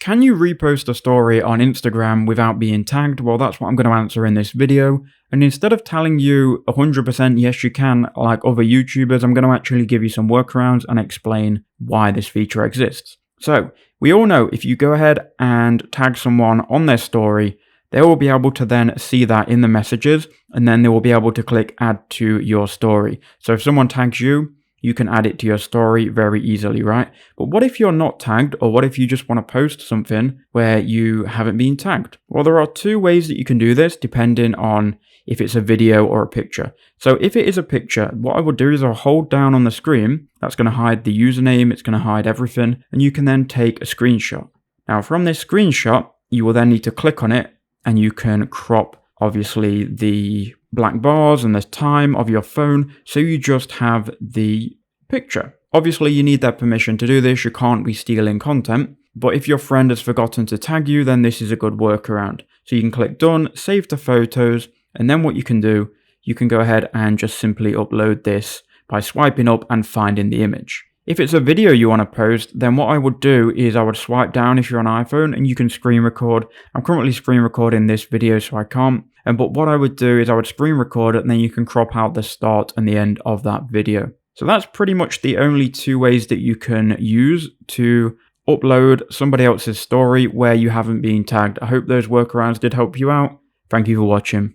Can you repost a story on Instagram without being tagged? Well, that's what I'm going to answer in this video. And instead of telling you 100% yes you can, like other YouTubers, I'm going to actually give you some workarounds and explain why this feature exists. So, we all know if you go ahead and tag someone on their story, they will be able to then see that in the messages, and then they will be able to click add to your story. So if someone tags you, you can add it to your story very easily, right? But what if you're not tagged, or what if you just want to post something where you haven't been tagged? Well, there are two ways that you can do this depending on if it's a video or a picture. So if it is a picture, what I will do is I'll hold down on the screen. That's going to hide the username, it's going to hide everything, and you can then take a screenshot. Now from this screenshot, you will then need to click on it, and you can crop obviously the black bars and the time of your phone, so you just have the picture. Obviously you need their permission to do this, you can't be stealing content, but if your friend has forgotten to tag you, then this is a good workaround. So you can click done, save to photos, and then what you can do, you can go ahead and just simply upload this by swiping up and finding the image. If it's a video you want to post, then what I would do is I would swipe down if you're on iPhone and you can screen record. I'm currently screen recording this video, so I can't. But what I would do is I would screen record it, and then you can crop out the start and the end of that video. So that's pretty much the only two ways that you can use to upload somebody else's story where you haven't been tagged. I hope those workarounds did help you out. Thank you for watching.